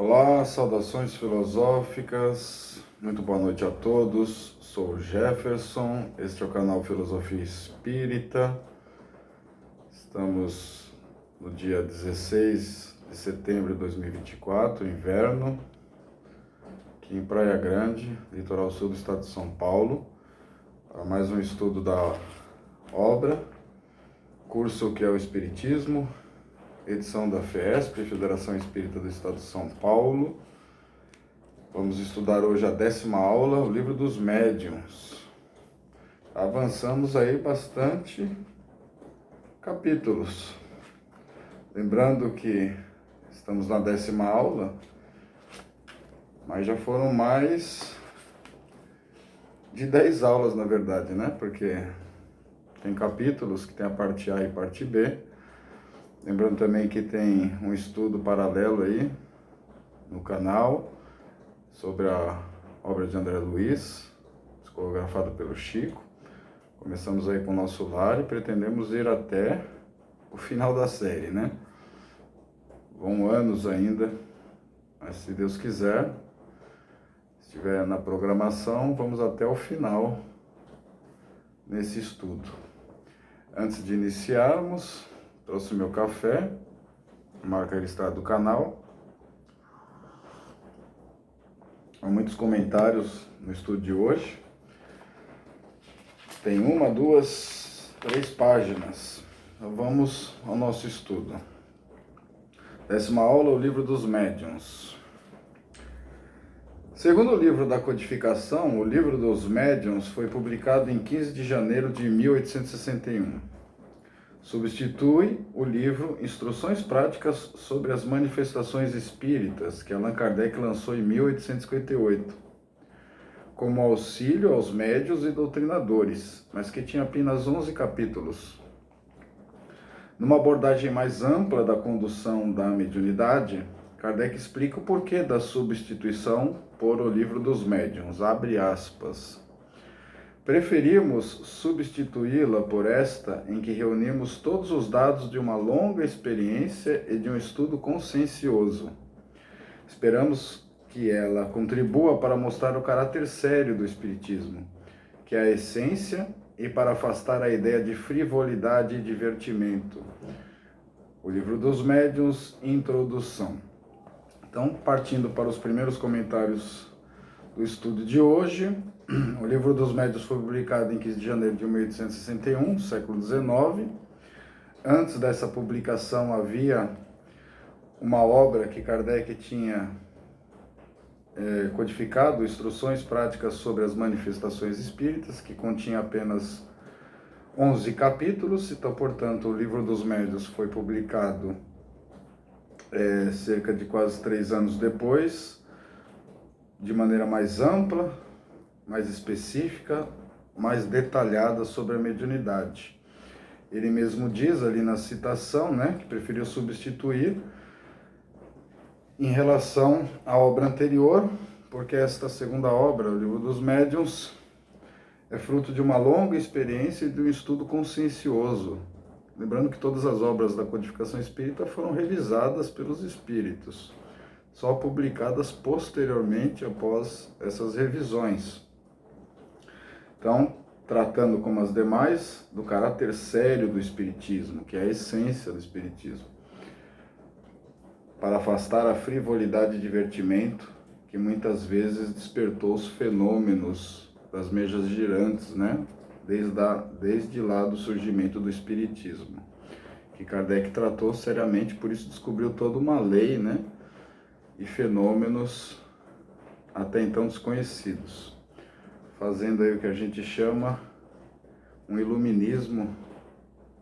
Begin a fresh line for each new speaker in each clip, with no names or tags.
Olá, saudações filosóficas, muito boa noite a todos. Sou o Jefferson, este é o canal Filosofia Espírita. Estamos no dia 16 de setembro de 2024, inverno, aqui em Praia Grande, litoral sul do estado de São Paulo, para mais um estudo da obra, curso que é o Espiritismo, edição da FESP, Federação Espírita do Estado de São Paulo. Vamos estudar hoje a 10ª aula, o livro dos médiuns. Avançamos aí bastante capítulos. Lembrando que estamos na 10ª aula, mas já foram mais de 10 aulas, na verdade, né? Porque tem capítulos que tem a parte A e parte B. Lembrando também que tem um estudo paralelo aí no canal sobre a obra de André Luiz, psicografada pelo Chico. Começamos aí com o nosso lar e pretendemos ir até o final da série, né? Vão anos ainda, mas se Deus quiser, se estiver na programação, vamos até o final nesse estudo. Antes de iniciarmos, trouxe meu café, marca registrada do canal. Há muitos comentários no estudo de hoje. Tem 1, 2, 3 páginas. Então vamos ao nosso estudo. 10ª aula, o livro dos médiuns. Segundo o livro da codificação, o livro dos médiuns foi publicado em 15 de janeiro de 1861. Substitui o livro Instruções Práticas sobre as Manifestações Espíritas, que Allan Kardec lançou em 1858, como auxílio aos médiuns e doutrinadores, mas que tinha apenas 11 capítulos. Numa abordagem mais ampla da condução da mediunidade, Kardec explica o porquê da substituição por o livro dos médiuns, abre aspas. Preferimos substituí-la por esta, em que reunimos todos os dados de uma longa experiência e de um estudo consciencioso. Esperamos que ela contribua para mostrar o caráter sério do Espiritismo, que é a essência, e para afastar a ideia de frivolidade e divertimento. O livro dos médiuns, introdução. Então, partindo para os primeiros comentários do estudo de hoje, o livro dos médiuns foi publicado em 15 de janeiro de 1861, século XIX. Antes dessa publicação havia uma obra que Kardec tinha codificado, Instruções Práticas sobre as Manifestações Espíritas, que continha apenas 11 capítulos. Então, portanto, o livro dos médiuns foi publicado cerca de quase 3 anos depois, de maneira mais ampla, mais específica, mais detalhada sobre a mediunidade. Ele mesmo diz ali na citação, né, que preferiu substituir em relação à obra anterior, porque esta segunda obra, o livro dos médiuns, é fruto de uma longa experiência e de um estudo consciencioso. Lembrando que todas as obras da codificação espírita foram revisadas pelos espíritos, só publicadas posteriormente após essas revisões. Então, tratando como as demais do caráter sério do Espiritismo, que é a essência do Espiritismo, para afastar a frivolidade e divertimento que muitas vezes despertou os fenômenos das mesas girantes, né? Desde lá do surgimento do Espiritismo, que Kardec tratou seriamente, por isso descobriu toda uma lei, né? E fenômenos até então desconhecidos, fazendo aí o que a gente chama um iluminismo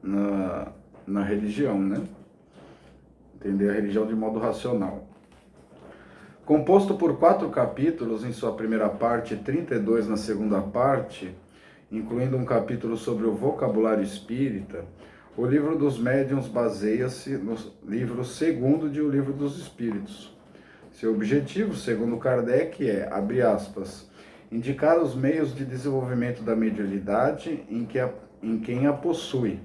na religião, né? Entender a religião de modo racional. Composto por 4 capítulos em sua primeira parte e 32 na segunda parte, incluindo um capítulo sobre o vocabulário espírita, o livro dos médiuns baseia-se no livro segundo de O Livro dos Espíritos. Seu objetivo, segundo Kardec, é, abre aspas, indicar os meios de desenvolvimento da mediunidade em quem a possui,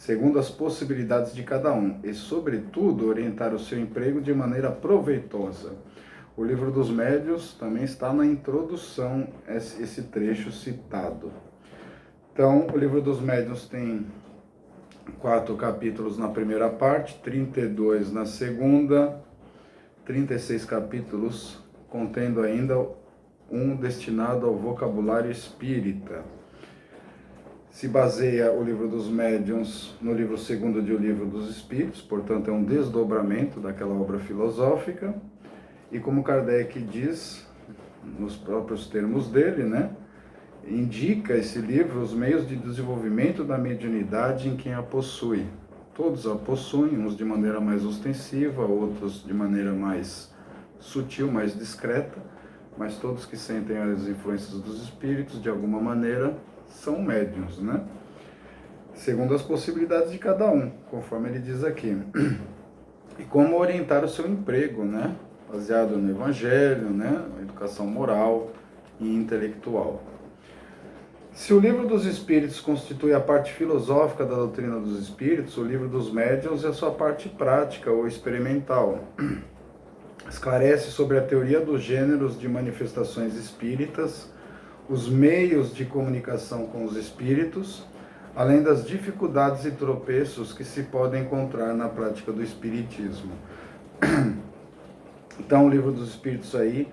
segundo as possibilidades de cada um, e, sobretudo, orientar o seu emprego de maneira proveitosa. O Livro dos Médiuns também está na introdução, esse trecho citado. Então, o Livro dos Médiuns tem 4 capítulos na primeira parte, 32 na segunda, 36 capítulos, contendo ainda um destinado ao vocabulário espírita. Se baseia o Livro dos Médiuns no livro segundo de O Livro dos Espíritos, portanto é um desdobramento daquela obra filosófica, e como Kardec diz, nos próprios termos dele, né, indica esse livro os meios de desenvolvimento da mediunidade em quem a possui. Todos a possuem, uns de maneira mais ostensiva, outros de maneira mais sutil, mais discreta, mas todos que sentem as influências dos espíritos, de alguma maneira, são médiuns, né? Segundo as possibilidades de cada um, conforme ele diz aqui. E como orientar o seu emprego, né? Baseado no Evangelho, né? Educação moral e intelectual. Se o Livro dos Espíritos constitui a parte filosófica da doutrina dos espíritos, o Livro dos Médiuns é a sua parte prática ou experimental. Esclarece sobre a teoria dos gêneros de manifestações espíritas, os meios de comunicação com os espíritos, além das dificuldades e tropeços que se podem encontrar na prática do espiritismo. Então, o Livro dos Espíritos aí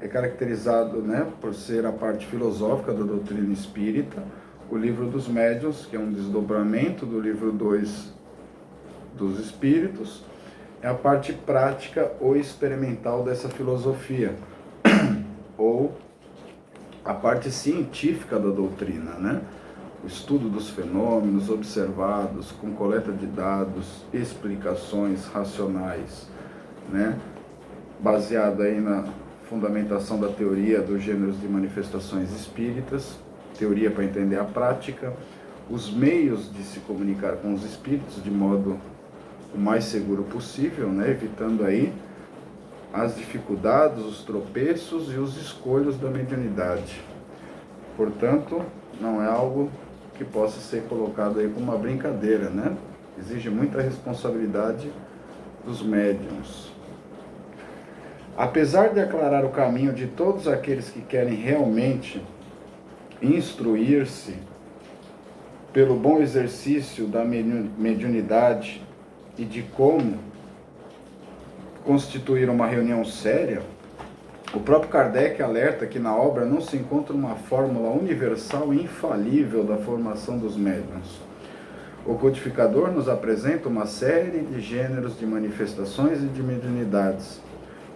é caracterizado, né, por ser a parte filosófica da doutrina espírita. O Livro dos Médiuns, que é um desdobramento do livro 2 dos Espíritos, é a parte prática ou experimental dessa filosofia, ou a parte científica da doutrina, né? O estudo dos fenômenos observados, com coleta de dados, explicações racionais, né? Baseado aí na fundamentação da teoria dos gêneros de manifestações espíritas, teoria para entender a prática, os meios de se comunicar com os espíritos de modo o mais seguro possível, né? Evitando aí as dificuldades, os tropeços e os escolhos da mediunidade. Portanto, não é algo que possa ser colocado aí como uma brincadeira, né? Exige muita responsabilidade dos médiuns. Apesar de aclarar o caminho de todos aqueles que querem realmente instruir-se pelo bom exercício da mediunidade e de como constituir uma reunião séria, o próprio Kardec alerta que na obra não se encontra uma fórmula universal e infalível da formação dos médiuns. O codificador nos apresenta uma série de gêneros de manifestações e de mediunidades.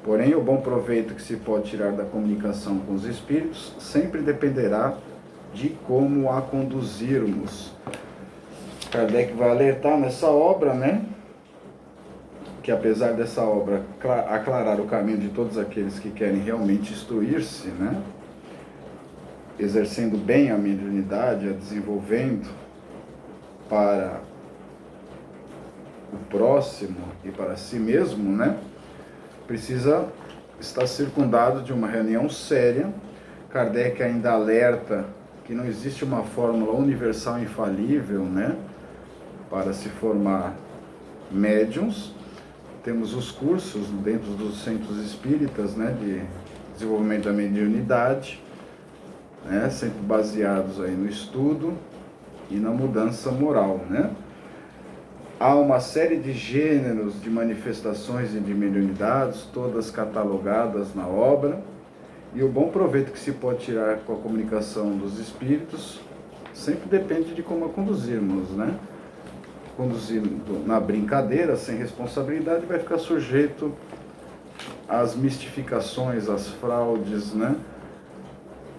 Porém, o bom proveito que se pode tirar da comunicação com os espíritos sempre dependerá de como a conduzirmos. Kardec vai alertar nessa obra, né, que apesar dessa obra aclarar o caminho de todos aqueles que querem realmente instruir-se, né, exercendo bem a mediunidade, a desenvolvendo para o próximo e para si mesmo, né, precisa estar circundado de uma reunião séria. Kardec ainda alerta que não existe uma fórmula universal infalível, né, para se formar médiuns. Temos os cursos dentro dos centros espíritas, né, de desenvolvimento da mediunidade, né, sempre baseados aí no estudo e na mudança moral, né. Há uma série de gêneros de manifestações e de mediunidades, todas catalogadas na obra, e o bom proveito que se pode tirar com a comunicação dos espíritos sempre depende de como a conduzirmos, né? Conduzindo na brincadeira, sem responsabilidade, vai ficar sujeito às mistificações, às fraudes, né?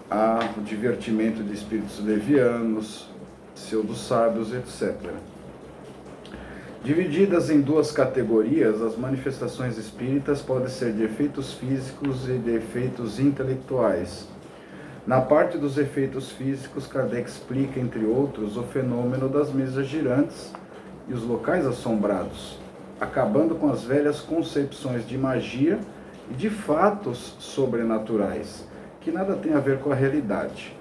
Ao divertimento de espíritos levianos, pseudo-sábios, etc. Divididas em duas categorias, as manifestações espíritas podem ser de efeitos físicos e de efeitos intelectuais. Na parte dos efeitos físicos, Kardec explica, entre outros, o fenômeno das mesas girantes e os locais assombrados, acabando com as velhas concepções de magia e de fatos sobrenaturais, que nada tem a ver com a realidade.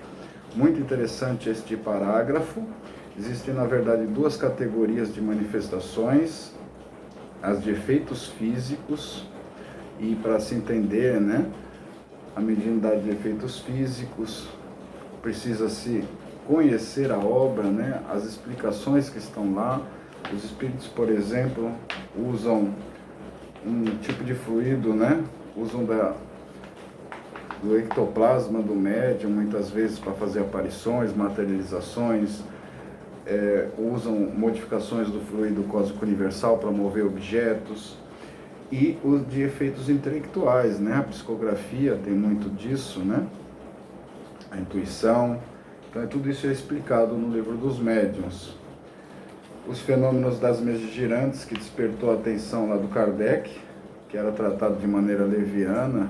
Muito interessante este parágrafo. Existem, na verdade, duas categorias de manifestações, as de efeitos físicos, e para se entender, né, a mediunidade de efeitos físicos, precisa-se conhecer a obra, né, as explicações que estão lá. Os espíritos, por exemplo, usam um tipo de fluido, né, usam do ectoplasma do médium, muitas vezes para fazer aparições, materializações, usam modificações do fluido cósmico universal para mover objetos, e os de efeitos intelectuais, né? A psicografia tem muito disso, né? A intuição. Então, tudo isso é explicado no livro dos médiuns. Os fenômenos das mesas girantes, que despertou a atenção lá do Kardec, que era tratado de maneira leviana,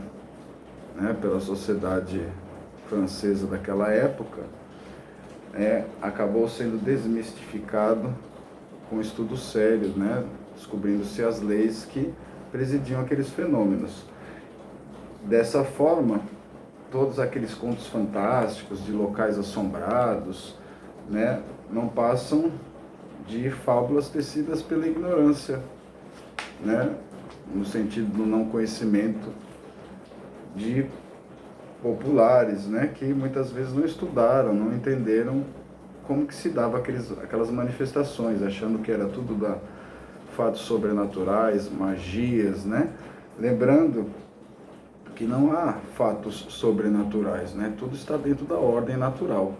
né, pela sociedade francesa daquela época, acabou sendo desmistificado com estudos sérios, né, descobrindo-se as leis que presidiam aqueles fenômenos. Dessa forma, todos aqueles contos fantásticos de locais assombrados, né, não passam de fábulas tecidas pela ignorância, né, no sentido do não conhecimento de populares, né, que muitas vezes não estudaram, não entenderam como que se dava aquelas manifestações, achando que era tudo fatos sobrenaturais, magias, né? Lembrando que não há fatos sobrenaturais, né? Tudo está dentro da ordem natural.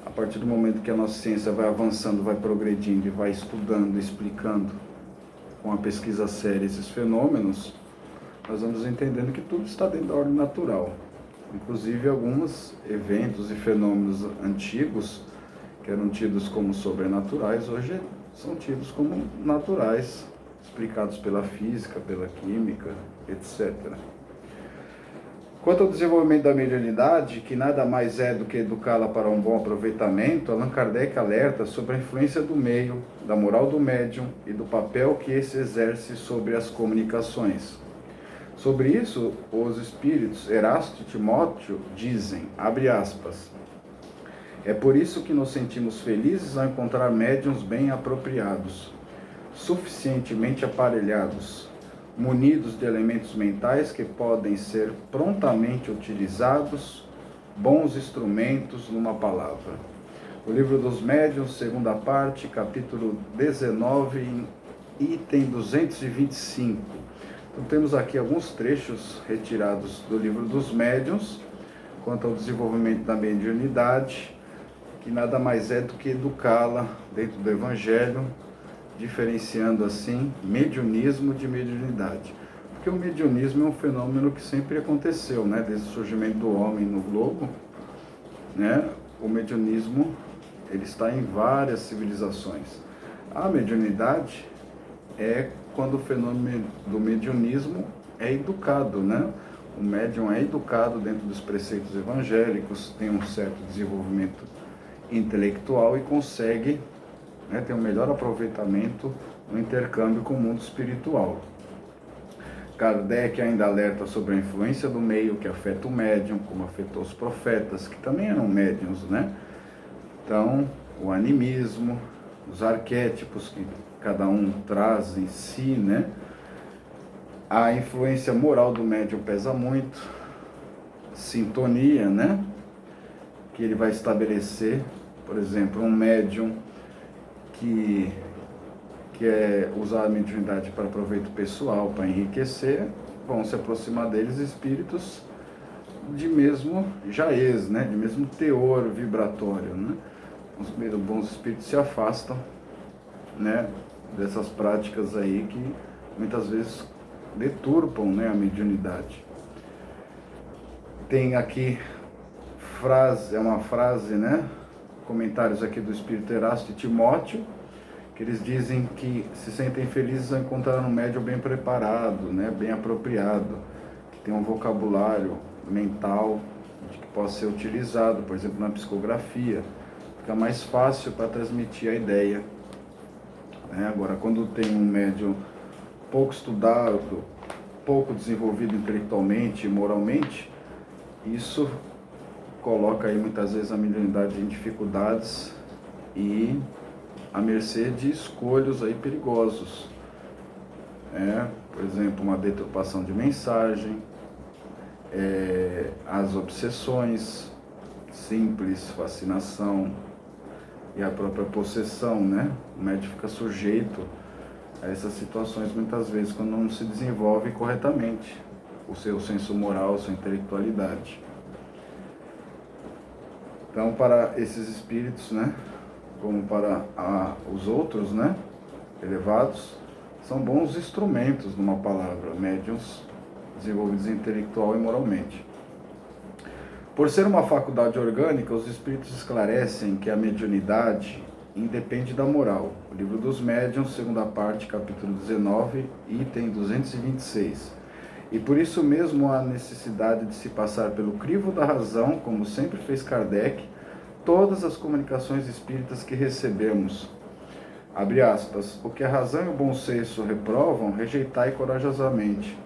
A partir do momento que a nossa ciência vai avançando, vai progredindo e vai estudando, explicando com a pesquisa séria esses fenômenos, nós vamos entendendo que tudo está dentro da ordem natural. Inclusive alguns eventos e fenômenos antigos, que eram tidos como sobrenaturais, hoje são tidos como naturais, explicados pela física, pela química, etc. Quanto ao desenvolvimento da mediunidade, que nada mais é do que educá-la para um bom aproveitamento, Allan Kardec alerta sobre a influência do meio, da moral do médium e do papel que esse exerce sobre as comunicações. Sobre isso, os espíritos Erasto e Timóteo dizem, abre aspas, é por isso que nos sentimos felizes ao encontrar médiuns bem apropriados, suficientemente aparelhados, munidos de elementos mentais que podem ser prontamente utilizados, bons instrumentos numa palavra. O livro dos médiuns, segunda parte, capítulo 19, item 225. Então temos aqui alguns trechos retirados do livro dos médiuns, quanto ao desenvolvimento da mediunidade, que nada mais é do que educá-la dentro do Evangelho, diferenciando assim mediunismo de mediunidade. Porque o mediunismo é um fenômeno que sempre aconteceu, né? Desde o surgimento do homem no globo, né? O mediunismo ele está em várias civilizações. A mediunidade é quando o fenômeno do mediunismo é educado, né? O médium é educado dentro dos preceitos evangélicos, tem um certo desenvolvimento intelectual e consegue, né, ter um melhor aproveitamento no intercâmbio com o mundo espiritual. Kardec ainda alerta sobre a influência do meio que afeta o médium, como afetou os profetas, que também eram médiuns, né? Então, o animismo, os arquétipos que cada um traz em si, né? A influência moral do médium pesa muito, sintonia, né? Que ele vai estabelecer, por exemplo, um médium que quer usar a mediunidade para proveito pessoal, para enriquecer, vão se aproximar deles espíritos de mesmo jaez, né? De mesmo teor vibratório, né? Os bons espíritos se afastam, né? Dessas práticas aí que muitas vezes deturpam, né, a mediunidade. Tem aqui uma frase, né? Comentários aqui do espírito Erasto e Timóteo, que eles dizem que se sentem felizes ao encontrar um médium bem preparado, né? Bem apropriado, que tem um vocabulário mental que possa ser utilizado, por exemplo, na psicografia. Fica mais fácil para transmitir a ideia, né? Agora, quando tem um médium pouco estudado, pouco desenvolvido intelectualmente e moralmente, isso coloca aí muitas vezes a mediunidade em dificuldades e à mercê de escolhos aí perigosos. Por exemplo, uma deturpação de mensagem, as obsessões simples, fascinação e a própria possessão, né? O médium fica sujeito a essas situações muitas vezes quando não se desenvolve corretamente o seu senso moral, a sua intelectualidade. Então, para esses espíritos, né, como para os outros, né, elevados, são bons instrumentos, numa palavra, médiuns desenvolvidos intelectual e moralmente. Por ser uma faculdade orgânica, os espíritos esclarecem que a mediunidade independe da moral. O Livro dos Médiuns, segunda parte, capítulo 19, item 226. E por isso mesmo há necessidade de se passar pelo crivo da razão, como sempre fez Kardec, todas as comunicações espíritas que recebemos. Abre aspas, o que a razão e o bom senso reprovam, rejeitai corajosamente.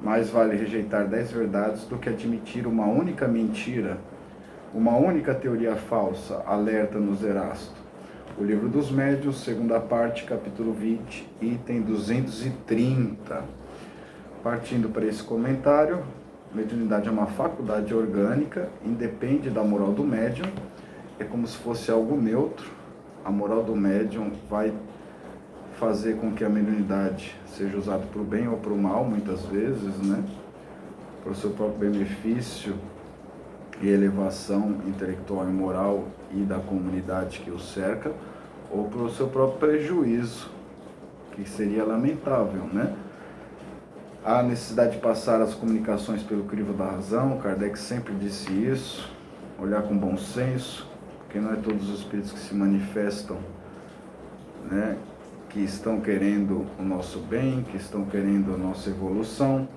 Mais vale rejeitar 10 verdades do que admitir uma única mentira, uma única teoria falsa, alerta-nos Erasto. O Livro dos Médiuns, segunda parte, capítulo 20, item 230. Partindo para esse comentário, mediunidade é uma faculdade orgânica, independe da moral do médium, é como se fosse algo neutro. A moral do médium vai fazer com que a mediunidade seja usada para o bem ou para o mal, muitas vezes, né? Para o seu próprio benefício e elevação intelectual e moral e da comunidade que o cerca, ou para o seu próprio prejuízo, que seria lamentável, né? Há necessidade de passar as comunicações pelo crivo da razão, Kardec sempre disse isso, olhar com bom senso, porque não é todos os espíritos que se manifestam, né, que estão querendo o nosso bem, que estão querendo a nossa evolução.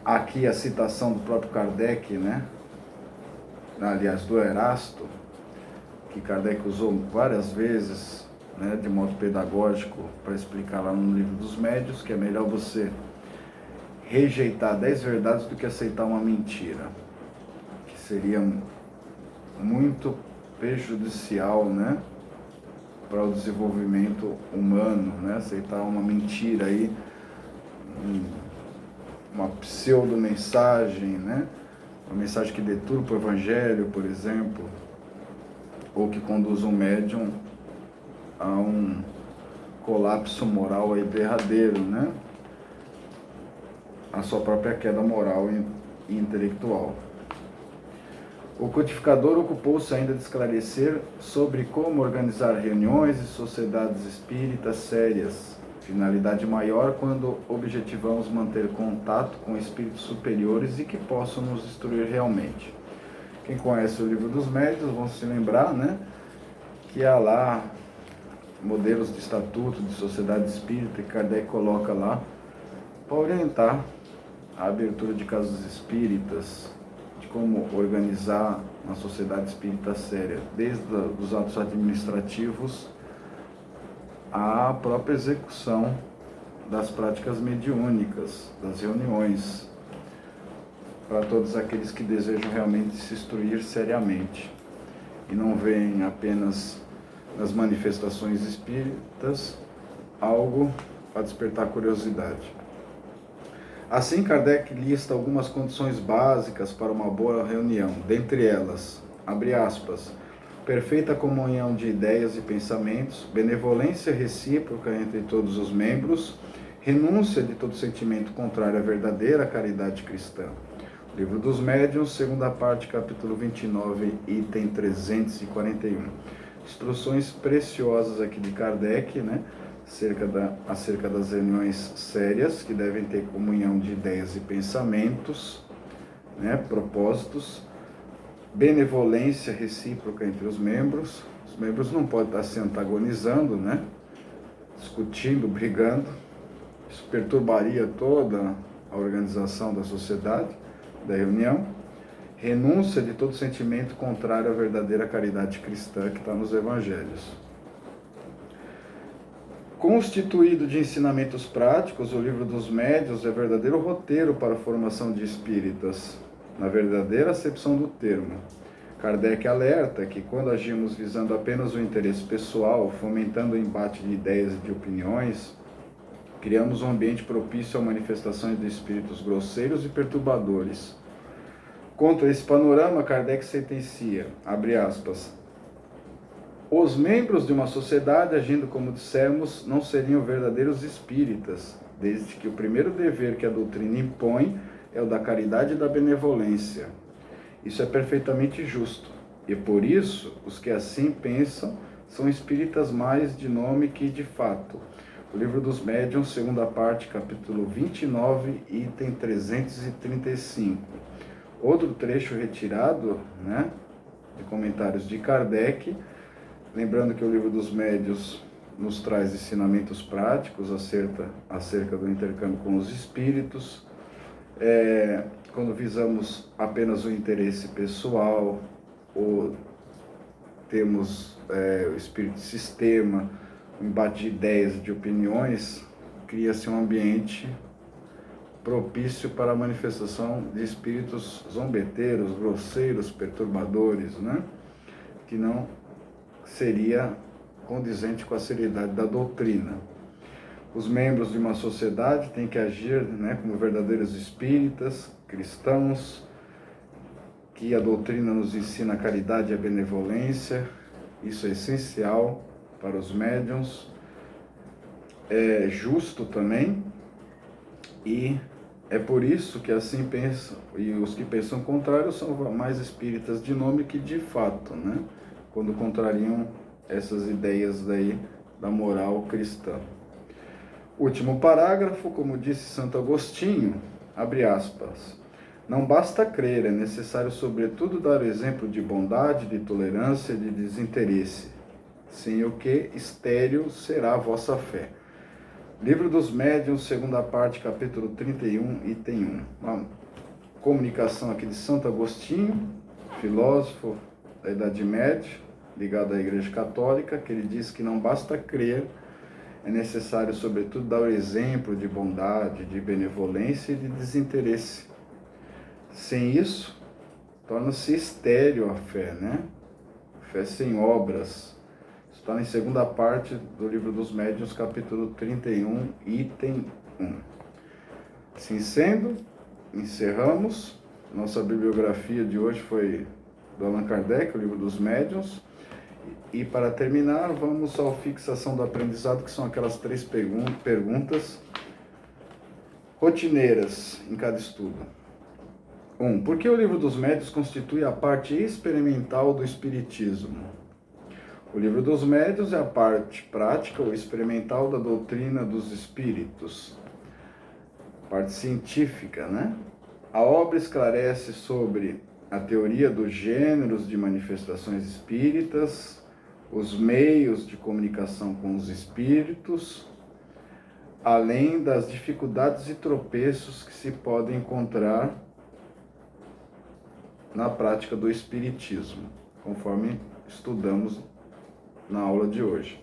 Aqui a citação do próprio Kardec, né, aliás, do Erasto, que Kardec usou várias vezes, né, de modo pedagógico, para explicar lá no Livro dos Médiuns, que é melhor você rejeitar 10 verdades do que aceitar uma mentira, que seria muito prejudicial, né, para o desenvolvimento humano, né, aceitar uma mentira aí, uma pseudo-mensagem, né, uma mensagem que deturpa o Evangelho, por exemplo, ou que conduz um médium a um colapso moral aí derradeiro, né? A sua própria queda moral e intelectual. O codificador ocupou-se ainda de esclarecer sobre como organizar reuniões e sociedades espíritas sérias, finalidade maior quando objetivamos manter contato com espíritos superiores e que possam nos instruir realmente. Quem conhece o Livro dos Médiuns vão se lembrar, né, que há lá modelos de estatuto de sociedade espírita que Kardec coloca lá para orientar a abertura de casas espíritas, de como organizar uma sociedade espírita séria, desde os atos administrativos à própria execução das práticas mediúnicas, das reuniões, para todos aqueles que desejam realmente se instruir seriamente e não veem apenas nas manifestações espíritas algo para despertar curiosidade. Assim, Kardec lista algumas condições básicas para uma boa reunião, dentre elas, abre aspas, perfeita comunhão de ideias e pensamentos, benevolência recíproca entre todos os membros, renúncia de todo sentimento contrário à verdadeira caridade cristã. Livro dos Médiuns, segunda parte, capítulo 29, item 341. Instruções preciosas aqui de Kardec, né, acerca das reuniões sérias, que devem ter comunhão de ideias e pensamentos, né, propósitos, benevolência recíproca entre os membros não podem estar se antagonizando, né, discutindo, brigando, isso perturbaria toda a organização da sociedade, da reunião. Renúncia de todo sentimento contrário à verdadeira caridade cristã que está nos evangelhos. Constituído de ensinamentos práticos, o Livro dos Médiuns é verdadeiro roteiro para a formação de espíritas, na verdadeira acepção do termo. Kardec alerta que quando agimos visando apenas o interesse pessoal, fomentando o embate de ideias e de opiniões, criamos um ambiente propício a manifestações de espíritos grosseiros e perturbadores. Contra esse panorama, Kardec sentencia, abre aspas, os membros de uma sociedade, agindo como dissemos, não seriam verdadeiros espíritas, desde que o primeiro dever que a doutrina impõe é o da caridade e da benevolência. Isso é perfeitamente justo, e por isso os que assim pensam são espíritas mais de nome que de fato. O Livro dos Médiuns, segunda parte, capítulo 29, item 335. Outro trecho retirado, de comentários de Kardec, lembrando que o Livro dos Médiuns nos traz ensinamentos práticos acerca do intercâmbio com os espíritos. Quando visamos apenas o interesse pessoal, ou temos o espírito de sistema, o embate de ideias e de opiniões, cria-se um ambiente propício para a manifestação de espíritos zombeteiros, grosseiros, perturbadores, que não seria condizente com a seriedade da doutrina. Os membros de uma sociedade têm que agir como verdadeiros espíritas, cristãos, que a doutrina nos ensina a caridade e a benevolência. Isso é essencial para os médiuns. É justo também, e é por isso que assim pensam, e os que pensam contrário são mais espíritas de nome que de fato, quando contrariam essas ideias daí da moral cristã. Último parágrafo, como disse Santo Agostinho, abre aspas, não basta crer, é necessário sobretudo dar o exemplo de bondade, de tolerância, de desinteresse, sem o que estéril será a vossa fé. Livro dos Médiuns, segunda parte, capítulo 31, item 1. Uma comunicação aqui de Santo Agostinho, filósofo da Idade Média, ligado à Igreja Católica, que ele diz que não basta crer, é necessário, sobretudo, dar o exemplo de bondade, de benevolência e de desinteresse. Sem isso, torna-se estéril a fé, Fé sem obras. Isso está na segunda parte do Livro dos Médiuns, capítulo 31, item 1. Assim sendo, encerramos. Nossa bibliografia de hoje foi do Allan Kardec, o Livro dos Médiuns. E para terminar, vamos à fixação do aprendizado, que são aquelas 3 perguntas rotineiras em cada estudo. 1. Por que o Livro dos Médiuns constitui a parte experimental do Espiritismo? O Livro dos Médiuns é a parte prática ou experimental da doutrina dos espíritos, parte científica, A obra esclarece sobre a teoria dos gêneros de manifestações espíritas, os meios de comunicação com os espíritos, além das dificuldades e tropeços que se podem encontrar na prática do espiritismo, conforme estudamos na aula de hoje.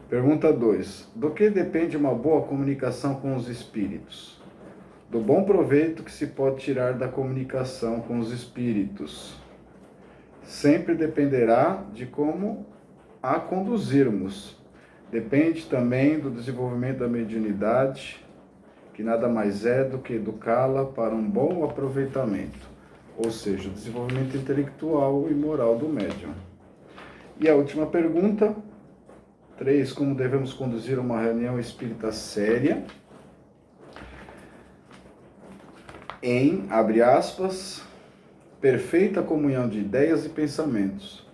Pergunta 2. Do que depende uma boa comunicação com os espíritos? Do bom proveito que se pode tirar da comunicação com os espíritos. Sempre dependerá de como a conduzirmos. Depende também do desenvolvimento da mediunidade, que nada mais é do que educá-la para um bom aproveitamento, ou seja, o desenvolvimento intelectual e moral do médium. E a última pergunta, 3. Como devemos conduzir uma reunião espírita séria em, abre aspas, perfeita comunhão de ideias e pensamentos,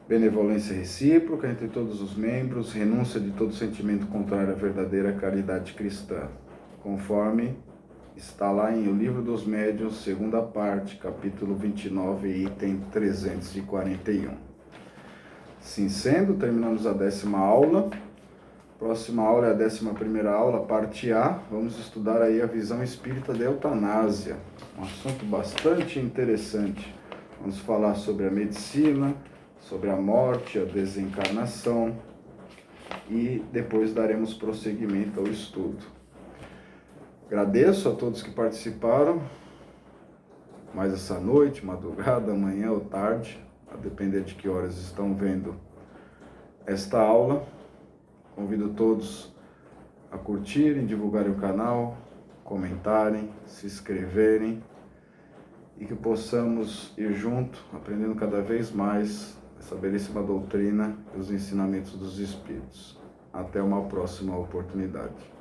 benevolência recíproca entre todos os membros, renúncia de todo sentimento contrário à verdadeira caridade cristã, conforme está lá em O Livro dos Médiuns, segunda parte, capítulo 29, item 341. Assim sendo, terminamos a 10ª aula. Próxima aula é a 11ª aula, parte A. Vamos estudar aí a visão espírita da eutanásia. Um assunto bastante interessante. Vamos falar sobre a medicina, sobre a morte, a desencarnação, e depois daremos prosseguimento ao estudo. Agradeço a todos que participaram. mais essa noite, madrugada, manhã ou tarde, a depender de que horas estão vendo esta aula. Convido todos a curtirem, divulgarem o canal, comentarem, se inscreverem e que possamos ir junto, aprendendo cada vez mais essa belíssima doutrina e os ensinamentos dos Espíritos. Até uma próxima oportunidade.